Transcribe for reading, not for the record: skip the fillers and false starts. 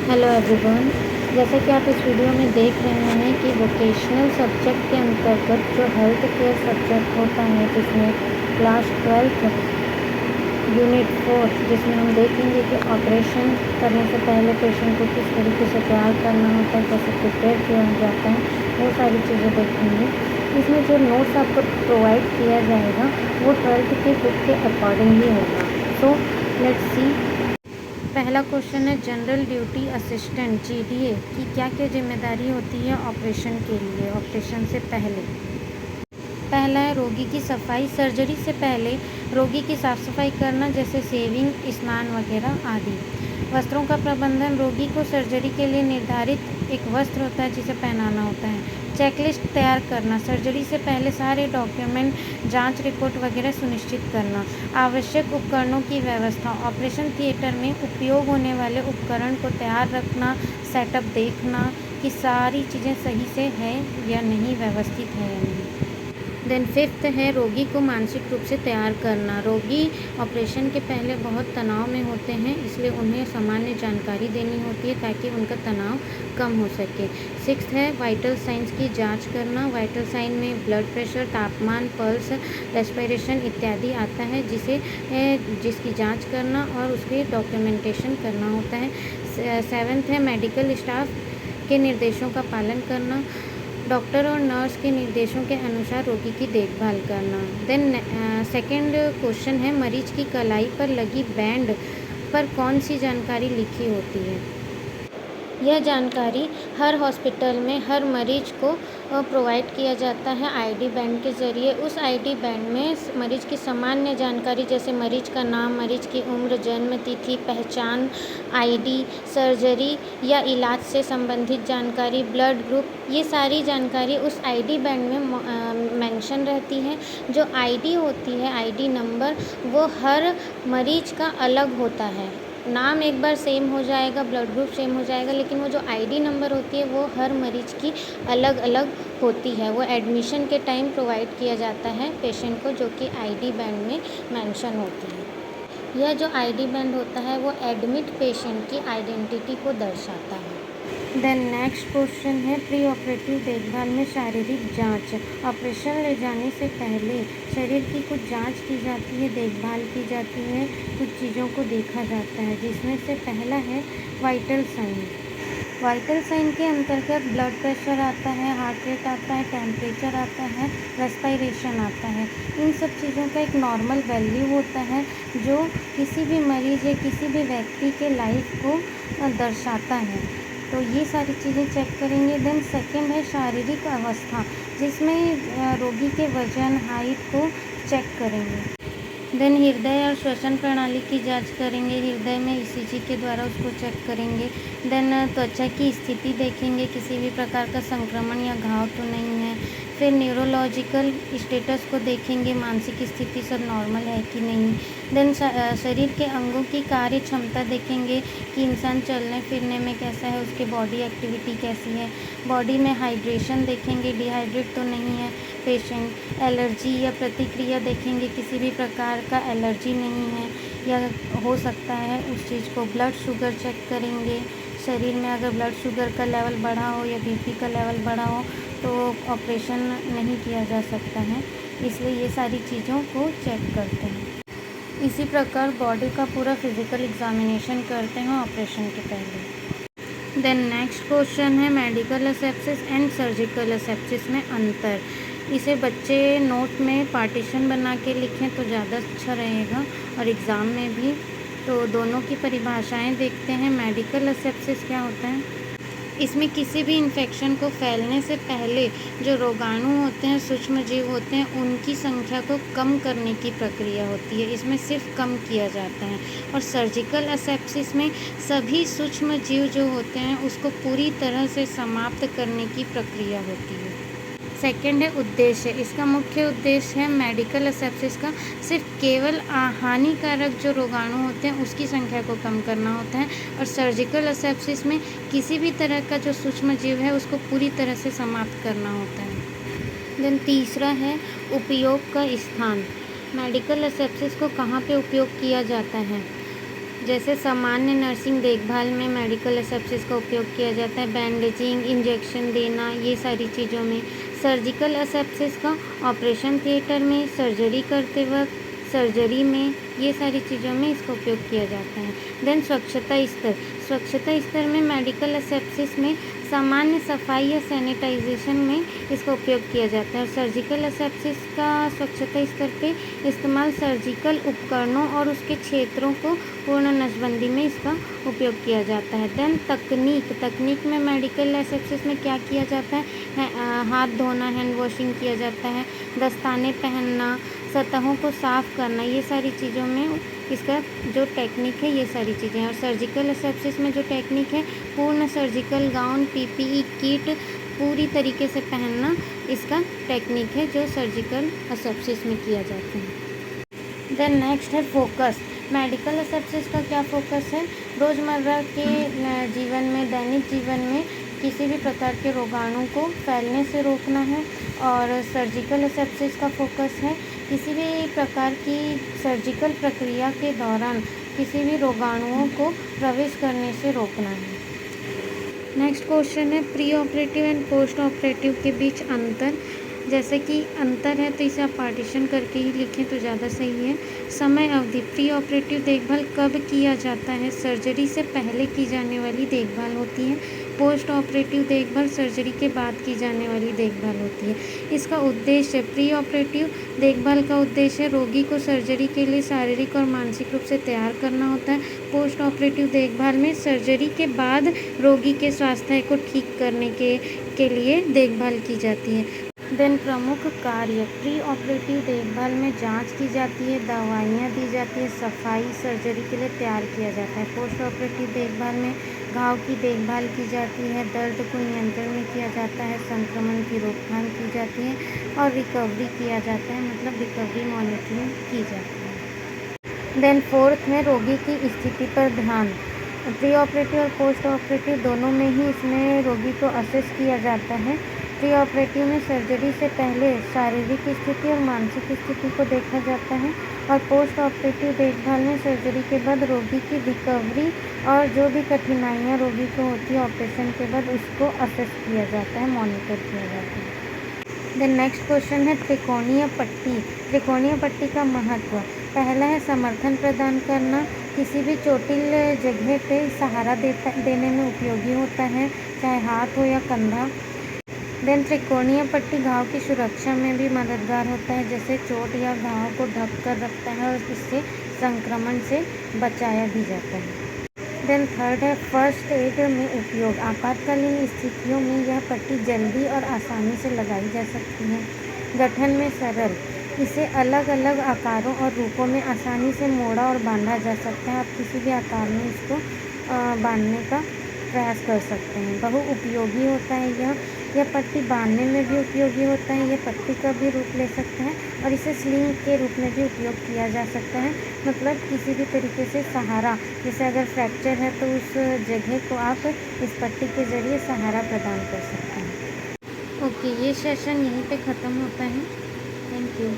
Hello everyone. जैसा कि आप इस वीडियो में देख रहे हैं कि वोकेशनल सब्जेक्ट के अंतर्गत जो हेल्थ केयर सब्जेक्ट होता है, जिसमें क्लास 12th यूनिट 4, जिसमें हम देखेंगे कि ऑपरेशन करने से पहले पेशेंट को किस तरीके से तैयार करना होता है, कैसे प्रिपेयर किया जाता है, वो सारी चीज़ें देखेंगे। इसमें जो नोट्स आपको प्रोवाइड किया जाएगा वो 12th के बुक के अकॉर्डिंग ही होगा। So let's see. पहला क्वेश्चन है जनरल ड्यूटी असिस्टेंट जीडीए की क्या क्या जिम्मेदारी होती है ऑपरेशन के लिए, ऑपरेशन से पहले। पहला है रोगी की सफाई, सर्जरी से पहले रोगी की साफ सफाई करना, जैसे सेविंग, स्नान वगैरह आदि। वस्त्रों का प्रबंधन, रोगी को सर्जरी के लिए निर्धारित एक वस्त्र होता है जिसे पहनाना होता है। चेकलिस्ट तैयार करना, सर्जरी से पहले सारे डॉक्यूमेंट, जांच रिपोर्ट वगैरह सुनिश्चित करना। आवश्यक उपकरणों की व्यवस्था, ऑपरेशन थिएटर में उपयोग होने वाले उपकरण को तैयार रखना, सेटअप देखना कि सारी चीज़ें सही से है या नहीं, व्यवस्थित है या नहीं। देन 5th है रोगी को मानसिक रूप से तैयार करना। रोगी ऑपरेशन के पहले बहुत तनाव में होते हैं, इसलिए उन्हें सामान्य जानकारी देनी होती है ताकि उनका तनाव कम हो सके। 6th है वाइटल साइंस की जांच करना। वाइटल साइन में ब्लड प्रेशर, तापमान, पल्स, रेस्पिरेशन इत्यादि आता है, जिसकी जांच करना और उसके डॉक्यूमेंटेशन करना होता है। 7th है मेडिकल स्टाफ के निर्देशों का पालन करना, डॉक्टर और नर्स के निर्देशों के अनुसार रोगी की देखभाल करना। देन सेकंड क्वेश्चन है मरीज की कलाई पर लगी बैंड पर कौन सी जानकारी लिखी होती है। यह जानकारी हर हॉस्पिटल में हर मरीज को प्रोवाइड किया जाता है आईडी बैंड के ज़रिए। उस आईडी बैंड में मरीज की सामान्य जानकारी, जैसे मरीज का नाम, मरीज की उम्र, जन्म तिथि, पहचान, आईडी, सर्जरी या इलाज से संबंधित जानकारी, ब्लड ग्रुप, ये सारी जानकारी उस आईडी बैंड में मेंशन रहती है। जो आईडी होती है, आईडी नंबर, वो हर मरीज का अलग होता है। नाम एक बार सेम हो जाएगा, ब्लड ग्रुप सेम हो जाएगा, लेकिन वो जो आईडी नंबर होती है वो हर मरीज की अलग अलग होती है। वो एडमिशन के टाइम प्रोवाइड किया जाता है पेशेंट को, जो कि आईडी बैंड में मेंशन होती है। यह जो आईडी बैंड होता है वो एडमिट पेशेंट की आइडेंटिटी को दर्शाता है। देन नेक्स्ट क्वेश्चन है प्री ऑपरेटिव देखभाल में शारीरिक जांच। ऑपरेशन ले जाने से पहले शरीर की कुछ जांच की जाती है, देखभाल की जाती है, कुछ चीज़ों को देखा जाता है, जिसमें से पहला है वाइटल साइन। वाइटल साइन के अंतर्गत ब्लड प्रेशर आता है, हार्ट रेट आता है, टेम्परेचर आता है, रेस्पिरेशन आता है। इन सब चीज़ों का एक नॉर्मल वैल्यू होता है जो किसी भी मरीज़ या किसी भी व्यक्ति के लाइफ को दर्शाता है। तो ये सारी चीज़ें चेक करेंगे। देन सेकंड है शारीरिक अवस्था, जिसमें रोगी के वजन, हाइट को चेक करेंगे। देन हृदय और श्वसन प्रणाली की जांच करेंगे, हृदय में ईसीजी के द्वारा उसको चेक करेंगे। देन त्वचा की स्थिति देखेंगे, किसी भी प्रकार का संक्रमण या घाव तो नहीं है। फिर न्यूरोलॉजिकल स्टेटस को देखेंगे, मानसिक स्थिति सब नॉर्मल है कि नहीं। देन शरीर के अंगों की कार्य क्षमता देखेंगे कि इंसान चलने फिरने में कैसा है, उसकी बॉडी एक्टिविटी कैसी है। बॉडी में हाइड्रेशन देखेंगे, डिहाइड्रेट तो नहीं है पेशेंट। एलर्जी या प्रतिक्रिया देखेंगे, किसी भी प्रकार का एलर्जी नहीं है या हो सकता है उस चीज़ को। ब्लड शुगर चेक करेंगे, शरीर में अगर ब्लड शुगर का लेवल बढ़ा हो या बीपी का लेवल बढ़ा हो तो ऑपरेशन नहीं किया जा सकता है, इसलिए ये सारी चीज़ों को चेक करते हैं। इसी प्रकार बॉडी का पूरा फिजिकल एग्जामिनेशन करते हैं ऑपरेशन के पहले। देन नेक्स्ट क्वेश्चन है medical asepsis and surgical asepsis में अंतर। इसे बच्चे नोट में पार्टीशन बना के लिखें तो ज़्यादा अच्छा रहेगा और एग्ज़ाम में भी। तो दोनों की परिभाषाएं देखते हैं। मेडिकल एसेप्सिस क्या होता है? इसमें किसी भी इन्फेक्शन को फैलने से पहले जो रोगाणु होते हैं, सूक्ष्म जीव होते हैं, उनकी संख्या को कम करने की प्रक्रिया होती है। इसमें सिर्फ कम किया जाता है। और सर्जिकल एसेप्सिस में सभी सूक्ष्म जीव जो होते हैं उसको पूरी तरह से समाप्त करने की प्रक्रिया होती है। सेकेंड है उद्देश्य। इसका मुख्य उद्देश्य है मेडिकल एसेप्सिस का सिर्फ केवल हानिकारक जो रोगाणु होते हैं उसकी संख्या को कम करना होता है, और सर्जिकल एसेप्सिस में किसी भी तरह का जो सूक्ष्म जीव है उसको पूरी तरह से समाप्त करना होता है। देन तीसरा है उपयोग का स्थान। मेडिकल एसेप्सिस को कहाँ पे उपयोग किया जाता है? जैसे सामान्य नर्सिंग देखभाल में मेडिकल एसेप्सिस का उपयोग किया जाता है, बैंडेजिंग, इंजेक्शन देना, ये सारी चीज़ों में। सर्जिकल एसेप्सिस का ऑपरेशन थिएटर में, सर्जरी करते वक्त, सर्जरी में, ये सारी चीज़ों में इसका उपयोग किया जाता है। देन स्वच्छता स्तर में मेडिकल एसेप्सिस में सामान्य सफाई या सैनिटाइजेशन में इसका उपयोग किया जाता है। और सर्जिकल एसेप्सिस का स्वच्छता स्तर पे इस्तेमाल सर्जिकल उपकरणों और उसके क्षेत्रों को पूर्ण नसबंदी में इसका उपयोग किया जाता है। देन तकनीक में मेडिकल एसेप्सिस में क्या किया जाता है, हाथ धोना, हैंड वॉशिंग किया जाता है, दस्ताने पहनना, सतहों को साफ़ करना, ये सारी चीज़ों में इसका जो टेक्निक है ये सारी चीज़ें हैं। और सर्जिकल एसेप्सिस में जो टेक्निक है, पूर्ण सर्जिकल गाउन, पीपीई किट पूरी तरीके से पहनना इसका टेक्निक है जो सर्जिकल एसेप्सिस में किया जाता है। देन नेक्स्ट है फोकस। मेडिकल एसेप्सिस का क्या फोकस है, रोज़मर्रा के जीवन में, दैनिक जीवन में किसी भी प्रकार के रोगाणु को फैलने से रोकना है। और सर्जिकल एसेप्सिस का फोकस है किसी भी प्रकार की सर्जिकल प्रक्रिया के दौरान किसी भी रोगाणुओं को प्रवेश करने से रोकना है। नेक्स्ट क्वेश्चन है pre operative and post operative के बीच अंतर। जैसे कि अंतर है तो इसे आप पार्टीशन करके ही लिखें तो ज़्यादा सही है। समय अवधि, प्री ऑपरेटिव देखभाल कब किया जाता है, सर्जरी से पहले की जाने वाली देखभाल होती है। पोस्ट ऑपरेटिव देखभाल सर्जरी के बाद की जाने वाली देखभाल होती है। इसका उद्देश्य, प्री ऑपरेटिव देखभाल का उद्देश्य रोगी को सर्जरी के लिए शारीरिक और मानसिक रूप से तैयार करना होता है। पोस्ट ऑपरेटिव देखभाल में सर्जरी के बाद रोगी के स्वास्थ्य को ठीक करने के लिए देखभाल की जाती है। देन प्रमुख कार्य, प्री ऑपरेटिव देखभाल में जांच की जाती है, दवाइयाँ दी जाती है, सफाई सर्जरी के लिए तैयार किया जाता है। पोस्ट ऑपरेटिव देखभाल में घाव की देखभाल की जाती है, दर्द को नियंत्रण में किया जाता है, संक्रमण की रोकथाम की जाती है और रिकवरी किया जाता है, मतलब रिकवरी मॉनिटरिंग की जाती है। देन फोर्थ में रोगी की स्थिति पर ध्यान। प्री ऑपरेटिव और पोस्ट ऑपरेटिव दोनों में ही इसमें रोगी को असेस किया जाता है। प्री ऑपरेटिव में सर्जरी से पहले शारीरिक स्थिति और मानसिक स्थिति को देखा जाता है और पोस्ट ऑपरेटिव देखभाल में सर्जरी के बाद रोगी की रिकवरी और जो भी कठिनाइयाँ रोगी को होती है ऑपरेशन के बाद उसको असेस किया जाता है, मॉनिटर किया जाता है। देन नेक्स्ट क्वेश्चन है त्रिकोणीय पट्टी। त्रिकोणीय पट्टी का महत्व, पहला है समर्थन प्रदान करना, किसी भी चोटिल जगह पे सहारा देने में उपयोगी होता है, चाहे हाथ हो या कंधा। देन त्रिकोणीय पट्टी घाव की सुरक्षा में भी मददगार होता है, जैसे चोट या घाव को ढक कर रखता है और इससे संक्रमण से बचाया भी जाता है। देन थर्ड है फर्स्ट एड में उपयोग। आपातकालीन स्थितियों में यह पट्टी जल्दी और आसानी से लगाई जा सकती है। गठन में सरल, इसे अलग अलग आकारों और रूपों में आसानी से मोड़ा और बांधा जा सकता है। आप किसी भी आकार में इसको बांधने का प्रयास कर सकते हैं। बहुउपयोगी होता है यह पट्टी बांधने में भी उपयोगी होता है, यह पट्टी का भी रूप ले सकता है और इसे स्लिंग के रूप में भी उपयोग किया जा सकता है। मतलब किसी भी तरीके से सहारा, जैसे अगर फ्रैक्चर है तो उस जगह को आप इस पट्टी के ज़रिए सहारा प्रदान कर सकते हैं। ओके, ये सेशन यहीं पे ख़त्म होता है। Thank you.